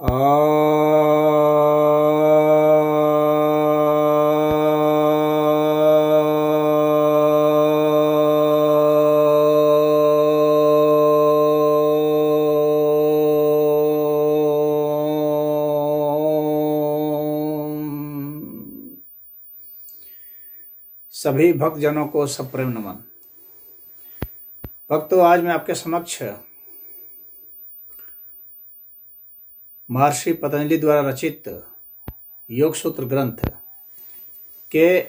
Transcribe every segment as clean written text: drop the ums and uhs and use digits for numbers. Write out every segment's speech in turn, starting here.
सभी भक्तजनों को सप्रेम नमन। भक्तों, आज मैं आपके समक्ष महर्षि पतंजलि द्वारा रचित योग सूत्र ग्रंथ के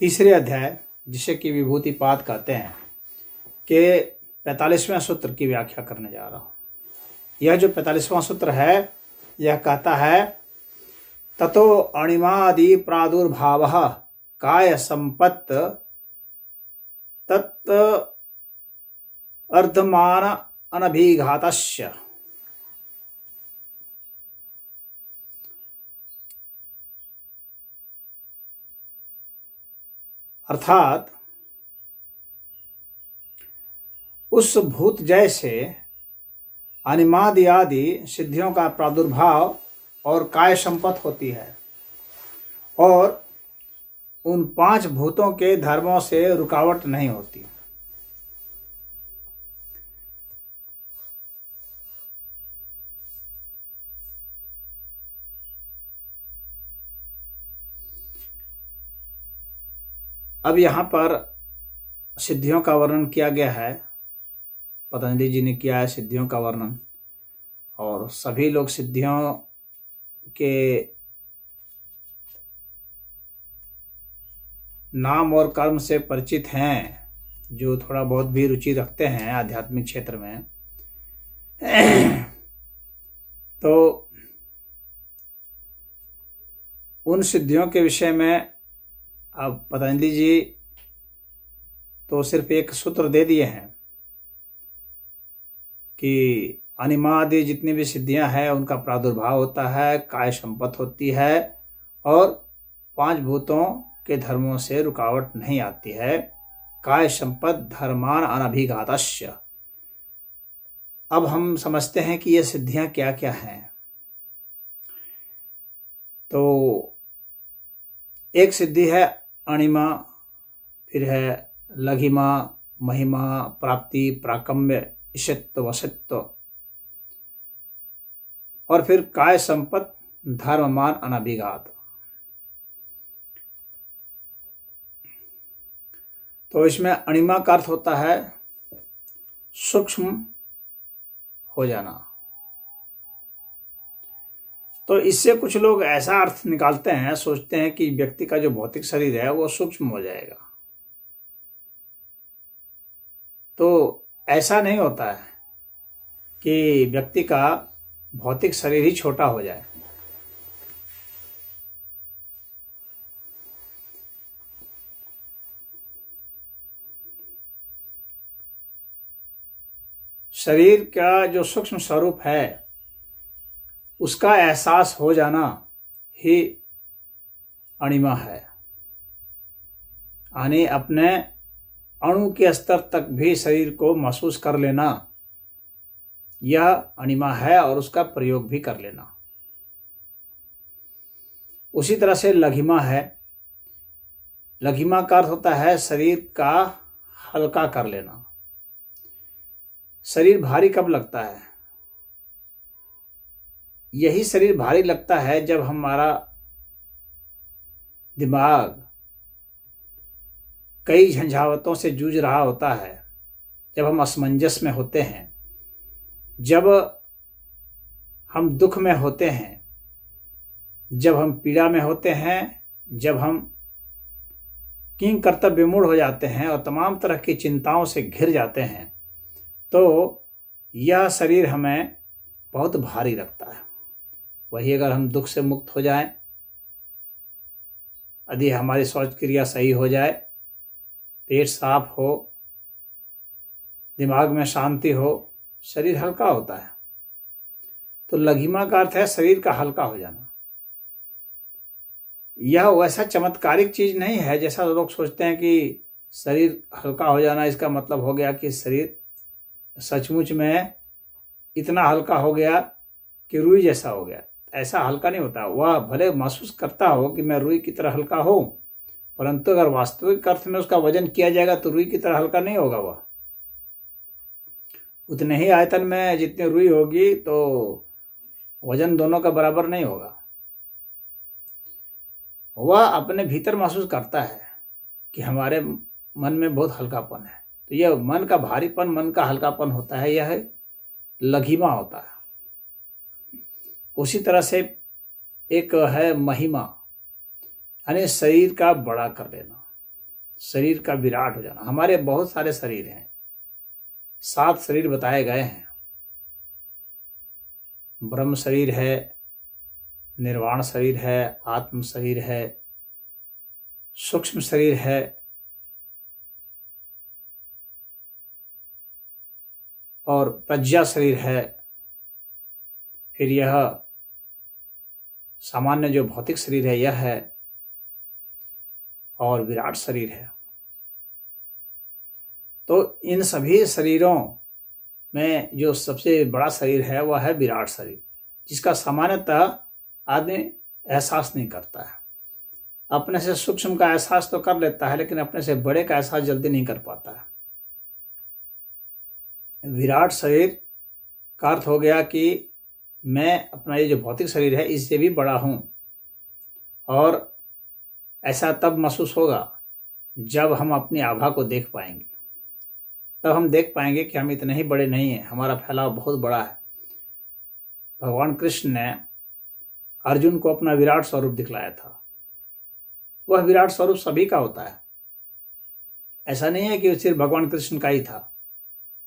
तीसरे अध्याय, जिसे कि विभूतिपाद कहते हैं, के 45वें सूत्र की व्याख्या करने जा रहा हूँ। यह जो 45वां सूत्र है, यह कहता है, ततो अणिमादि प्रादुर्भावः काय संपत्त तत् अर्धमान अनभिघातस्य। अर्थात उस भूत जैसे अनिमादि आदि सिद्धियों का प्रादुर्भाव और काय संपत्ति होती है, और उन 5 भूतों के धर्मों से रुकावट नहीं होती। अब यहाँ पर सिद्धियों का वर्णन किया गया है, पतंजलि जी ने किया है सिद्धियों का वर्णन, और सभी लोग सिद्धियों के नाम और कर्म से परिचित हैं, जो थोड़ा बहुत भी रुचि रखते हैं आध्यात्मिक क्षेत्र में। तो उन सिद्धियों के विषय में अब पतंजलि जी तो सिर्फ एक सूत्र दे दिए हैं कि अनिमादि जितनी भी सिद्धियां हैं उनका प्रादुर्भाव होता है, काय संपत्ति होती है, और 5 भूतों के धर्मों से रुकावट नहीं आती है। काय संपत्ति धर्मान अनभिघातस्य। अब हम समझते हैं कि ये सिद्धियां क्या क्या हैं। तो एक सिद्धि है अणिमा, फिर है लघिमा, महिमा, प्राप्ति, प्राकम्य, ईशत्व, वशत्व, और फिर काय संपत्ति धर्ममान अनभिघात। तो इसमें अणिमा का अर्थ होता है सूक्ष्म हो जाना। तो इससे कुछ लोग ऐसा अर्थ निकालते हैं, सोचते हैं कि व्यक्ति का जो भौतिक शरीर है वो सूक्ष्म हो जाएगा। तो ऐसा नहीं होता है कि व्यक्ति का भौतिक शरीर ही छोटा हो जाए। शरीर का जो सूक्ष्म स्वरूप है उसका एहसास हो जाना ही अणिमा है। यानी अपने अणु के स्तर तक भी शरीर को महसूस कर लेना, यह अणिमा है, और उसका प्रयोग भी कर लेना। उसी तरह से लघिमा है। लघिमा का अर्थ होता है शरीर का हल्का कर लेना। शरीर भारी कब लगता है? यही शरीर भारी लगता है जब हमारा दिमाग कई झंझावतों से जूझ रहा होता है, जब हम असमंजस में होते हैं, जब हम दुख में होते हैं, जब हम पीड़ा में होते हैं, जब हम किंग कर्तव्य विमूढ़ हो जाते हैं और तमाम तरह की चिंताओं से घिर जाते हैं, तो यह शरीर हमें बहुत भारी लगता है। वही अगर हम दुख से मुक्त हो जाएं, यदि हमारी शौच क्रिया सही हो जाए, पेट साफ हो, दिमाग में शांति हो, शरीर हल्का होता है। तो लघिमा का अर्थ है शरीर का हल्का हो जाना। यह वैसा चमत्कारिक चीज नहीं है जैसा लोग सोचते हैं कि शरीर हल्का हो जाना इसका मतलब हो गया कि शरीर सचमुच में इतना हल्का हो गया कि रुई जैसा हो गया। ऐसा हल्का नहीं होता। वह भले महसूस करता हो कि मैं रुई की तरह हल्का हूं, परंतु अगर वास्तविक अर्थ में उसका वजन किया जाएगा तो रुई की तरह हल्का नहीं होगा। वह उतने ही आयतन में जितनी रुई होगी तो वजन दोनों का बराबर नहीं होगा। वह अपने भीतर महसूस करता है कि हमारे मन में बहुत हल्कापन है। तो यह मन का भारीपन, मन का हल्कापन होता है, यह लघिमा होता है। उसी तरह से एक है महिमा, यानी शरीर का बड़ा कर लेना, शरीर का विराट हो जाना। हमारे बहुत सारे शरीर हैं, 7 शरीर बताए गए हैं। ब्रह्म शरीर है, निर्वाण शरीर है, आत्म शरीर है, सूक्ष्म शरीर है, और प्रज्ञा शरीर है। फिर यह सामान्य जो भौतिक शरीर है यह है, और विराट शरीर है। तो इन सभी शरीरों में जो सबसे बड़ा शरीर है वह है विराट शरीर, जिसका सामान्यतः आदमी एहसास नहीं करता है। अपने से सूक्ष्म का एहसास तो कर लेता है, लेकिन अपने से बड़े का एहसास जल्दी नहीं कर पाता है। विराट शरीर का अर्थ हो गया कि मैं अपना ये जो भौतिक शरीर है इससे भी बड़ा हूँ। और ऐसा तब महसूस होगा जब हम अपनी आभा को देख पाएंगे। तब हम देख पाएंगे कि हम इतने ही बड़े नहीं हैं, हमारा फैलाव बहुत बड़ा है। भगवान कृष्ण ने अर्जुन को अपना विराट स्वरूप दिखलाया था। वह विराट स्वरूप सभी का होता है। ऐसा नहीं है कि सिर्फ भगवान कृष्ण का ही था,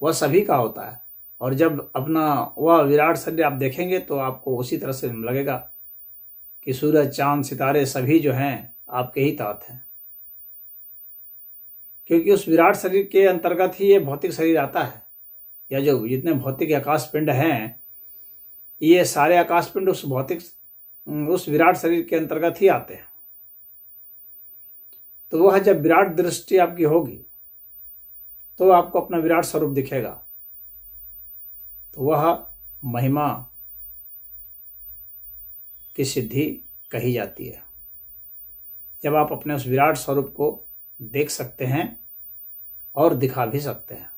वह सभी का होता है। और जब अपना वह विराट शरीर आप देखेंगे तो आपको उसी तरह से लगेगा कि सूरज, चांद, सितारे सभी जो हैं आपके ही तहत हैं, क्योंकि उस विराट शरीर के अंतर्गत ही ये भौतिक शरीर आता है। या जो जितने भौतिक आकाश पिंड हैं, ये सारे आकाश पिंड उस विराट शरीर के अंतर्गत ही आते हैं। तो वह जब विराट दृष्टि आपकी होगी तो आपको अपना विराट स्वरूप दिखेगा। तो वह महिमा की सिद्धि कही जाती है, जब आप अपने उस विराट स्वरूप को देख सकते हैं और दिखा भी सकते हैं।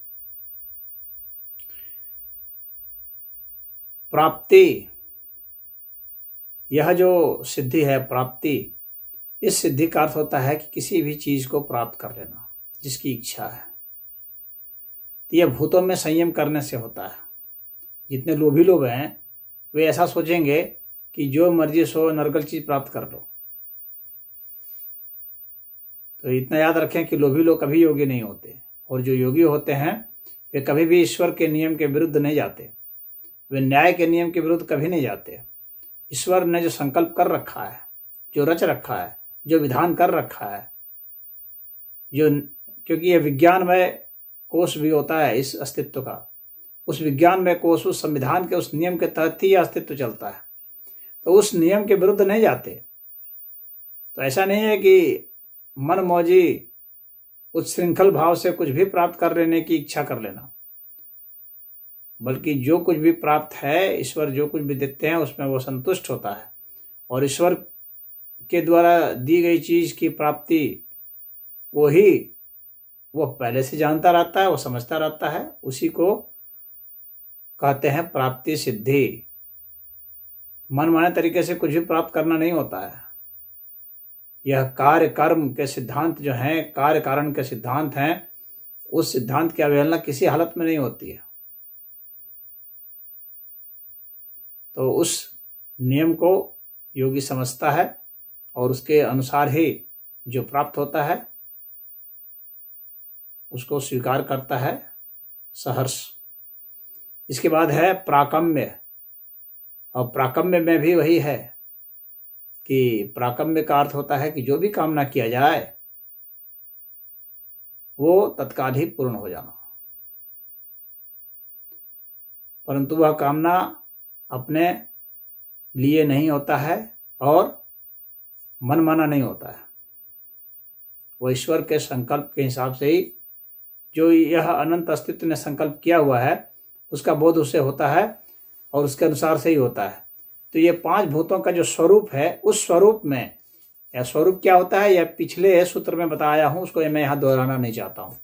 प्राप्ति, यह जो सिद्धि है प्राप्ति, इस सिद्धि का अर्थ होता है कि किसी भी चीज को प्राप्त कर लेना जिसकी इच्छा है। तो यह भूतों में संयम करने से होता है। जितने लोभी लोग हैं वे ऐसा सोचेंगे कि जो मर्जी सो नर्गल चीज प्राप्त कर लो। तो इतना याद रखें कि लोभी लोग कभी योगी नहीं होते, और जो योगी होते हैं वे कभी भी ईश्वर के नियम के विरुद्ध नहीं जाते, वे न्याय के नियम के विरुद्ध कभी नहीं जाते। ईश्वर ने जो संकल्प कर रखा है, जो रच रखा है, जो विधान कर रखा है, क्योंकि यह विज्ञानमय कोश भी होता है इस अस्तित्व का, उस विज्ञानमय कोश, उस संविधान के उस नियम के तहत ही अस्तित्व चलता है। तो उस नियम के विरुद्ध नहीं जाते। तो ऐसा नहीं है कि मन मौजी उच्छृंखल भाव से कुछ भी प्राप्त कर लेने की इच्छा कर लेना, बल्कि जो कुछ भी प्राप्त है, ईश्वर जो कुछ भी देते हैं उसमें वो संतुष्ट होता है। और ईश्वर के द्वारा दी गई चीज की प्राप्ति वो पहले से जानता रहता है, वो समझता रहता है। उसी को कहते हैं प्राप्ति सिद्धि। मन माने तरीके से कुछ भी प्राप्त करना नहीं होता है। यह कार्य कर्म के सिद्धांत जो हैं, कार्य कारण के सिद्धांत हैं, उस सिद्धांत की अवहेलना किसी हालत में नहीं होती है। तो उस नियम को योगी समझता है और उसके अनुसार ही जो प्राप्त होता है उसको स्वीकार करता है सहर्ष। इसके बाद है प्राकम्य। और प्राकम्य में भी वही है कि प्राकम्य का अर्थ होता है कि जो भी कामना किया जाए वो तत्काल ही पूर्ण हो जाना, परंतु वह कामना अपने लिए नहीं होता है और मनमाना नहीं होता है। वह ईश्वर के संकल्प के हिसाब से ही, जो यह अनंत अस्तित्व ने संकल्प किया हुआ है, उसका बोध उसे होता है और उसके अनुसार से ही होता है। तो ये 5 भूतों का जो स्वरूप है, उस स्वरूप में, या स्वरूप क्या होता है, यह पिछले सूत्र में बताया हूँ, उसको मैं यहाँ दोहराना नहीं चाहता हूँ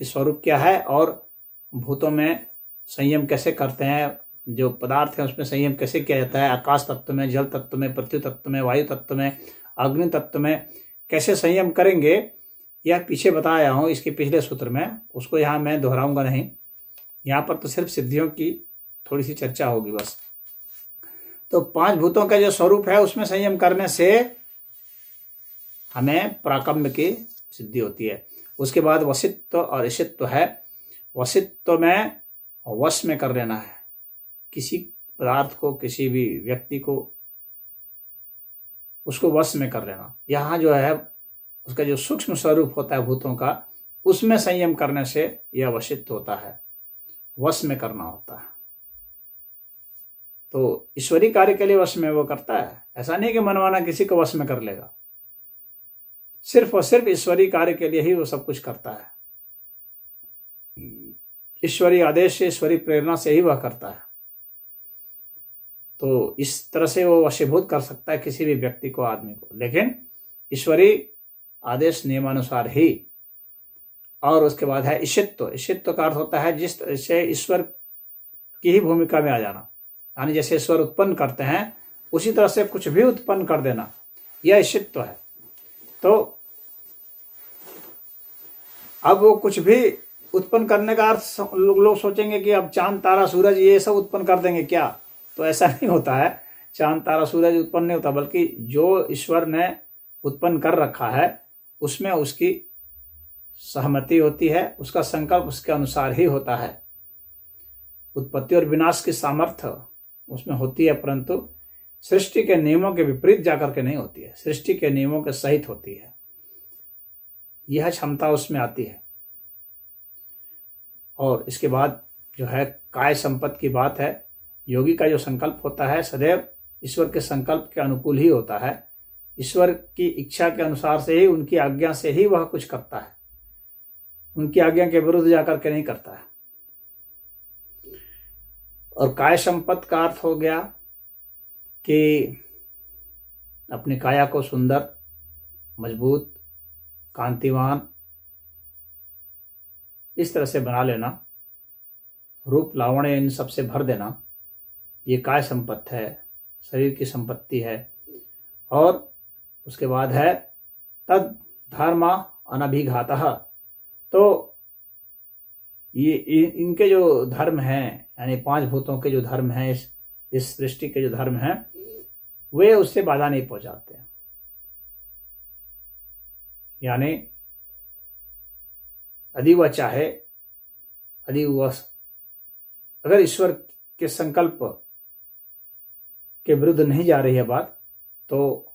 कि स्वरूप क्या है और भूतों में संयम कैसे करते हैं, जो पदार्थ है उसमें संयम कैसे किया जाता है, आकाश तत्व में, जल तत्व में, पृथ्वी तत्व में, वायु तत्व में, अग्नि तत्व में कैसे संयम करेंगे, यह पीछे बताया हूँ इसके पिछले सूत्र में, उसको यहाँ मैं दोहराऊंगा नहीं। यहाँ पर तो सिर्फ सिद्धियों की थोड़ी सी चर्चा होगी बस। तो 5 भूतों का जो स्वरूप है उसमें संयम करने से हमें पराक्रम की सिद्धि होती है। उसके बाद वशित्व और ईशित्व है। वशित्व में वश में कर लेना है किसी पदार्थ को, किसी भी व्यक्ति को, उसको वश में कर लेना। यहाँ जो है उसका जो सूक्ष्म स्वरूप होता है भूतों का, उसमें संयम करने से यह वशित्व होता है, वश में करना होता है। तो ईश्वरीय कार्य के लिए वश में वो करता है, ऐसा नहीं कि मनमाना किसी को वश में कर लेगा। सिर्फ और सिर्फ ईश्वरीय कार्य के लिए ही वो सब कुछ करता है। ईश्वरीय आदेश से, ईश्वरीय प्रेरणा से ही वह करता है। तो इस तरह से वो वशीभूत कर सकता है किसी भी व्यक्ति को, आदमी को, लेकिन ईश्वरीय आदेश नियमानुसार ही। और उसके बाद है ईशित्व। ईशित्व का अर्थ होता है जिस तरह से ईश्वर की ही भूमिका में आ जाना, यानी जैसे ईश्वर उत्पन्न करते हैं उसी तरह से कुछ भी उत्पन्न कर देना, यह ईशित्व है। तो अब वो कुछ भी उत्पन्न करने का अर्थ लोग सोचेंगे कि अब चांद तारा सूरज ये सब उत्पन्न कर देंगे क्या, तो ऐसा नहीं होता है। चांद तारा सूरज उत्पन्न नहीं होता, बल्कि जो ईश्वर ने उत्पन्न कर रखा है उसमें उसकी सहमति होती है, उसका संकल्प उसके अनुसार ही होता है। उत्पत्ति और विनाश की सामर्थ्य उसमें होती है, परंतु सृष्टि के नियमों के विपरीत जाकर के नहीं होती है, सृष्टि के नियमों के सहित होती है। यह क्षमता उसमें आती है। और इसके बाद जो है काय संपत्ति की बात है। योगी का जो संकल्प होता है सदैव ईश्वर के संकल्प के अनुकूल ही होता है। ईश्वर की इच्छा के अनुसार से ही, उनकी आज्ञा से ही वह कुछ करता है, उनकी आज्ञा के विरुद्ध जाकर के नहीं करता है। और काय संपत्ति का अर्थ हो गया कि अपनी काया को सुंदर, मजबूत, कांतिवान इस तरह से बना लेना, रूप लावण्य इन सब से भर देना, ये काय संपत्ति है, शरीर की संपत्ति है। और उसके बाद है तद धर्म अनभिघातः। तो ये इनके जो धर्म हैं, यानी 5 भूतों के जो धर्म हैं, इस सृष्टि के जो धर्म हैं, वे उससे बाधा नहीं पहुंचाते। यानी यदि वह चाहे, यदि वह अगर ईश्वर के संकल्प के विरुद्ध नहीं जा रही है बात, तो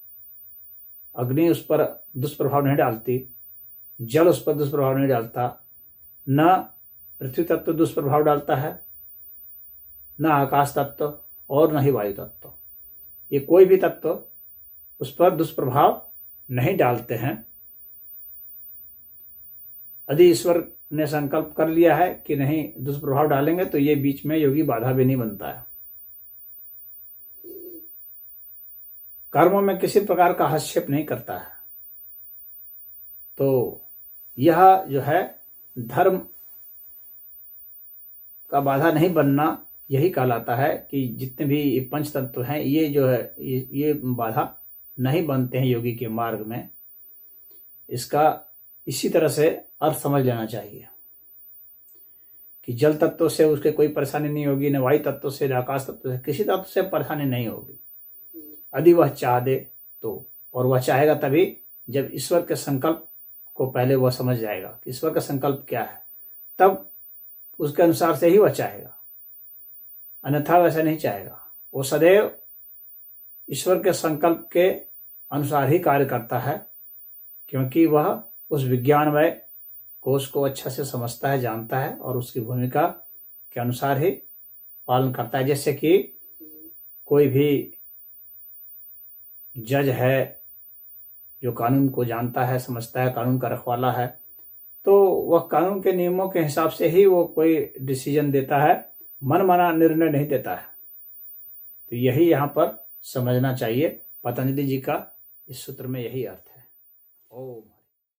अग्नि उस पर दुष्प्रभाव नहीं डालती, जल उस पर दुष्प्रभाव नहीं डालता, न पृथ्वी तत्व दुष्प्रभाव डालता है, न आकाश तत्व और न ही वायु तत्व। ये कोई भी तत्व उस पर दुष्प्रभाव नहीं डालते हैं। यदि ईश्वर ने संकल्प कर लिया है कि नहीं दुष्प्रभाव डालेंगे, तो ये बीच में योगी बाधा भी नहीं बनता है। कर्मों में किसी प्रकार का हस्तक्षेप नहीं करता है। तो यह जो है धर्म का बाधा नहीं बनना, यही कहलाता है कि जितने भी पंच तत्व हैं ये जो है ये बाधा नहीं बनते हैं योगी के मार्ग में। इसका इसी तरह से अर्थ समझ लेना चाहिए कि जल तत्व से उसके कोई परेशानी नहीं होगी, न वायु तत्व से, न आकाश तत्व से, किसी तत्व से परेशानी नहीं होगी यदि वह चाह दे तो। और वह चाहेगा तभी जब ईश्वर के संकल्प को पहले वह समझ जाएगा कि ईश्वर का संकल्प क्या है, तब उसके अनुसार से ही वह चाहेगा, अन्यथा वैसा नहीं चाहेगा। वो सदैव ईश्वर के संकल्प के अनुसार ही कार्य करता है, क्योंकि वह उस विज्ञानमय कोश को अच्छा से समझता है, जानता है और उसकी भूमिका के अनुसार ही पालन करता है। जैसे कि कोई भी जज है जो कानून को जानता है, समझता है, कानून का रखवाला है, तो वह कानून के नियमों के हिसाब से ही वो कोई डिसीजन देता है, मनमाना निर्णय नहीं देता है। तो यही यहाँ पर समझना चाहिए। पतंजलि जी का इस सूत्र में यही अर्थ है। ओम।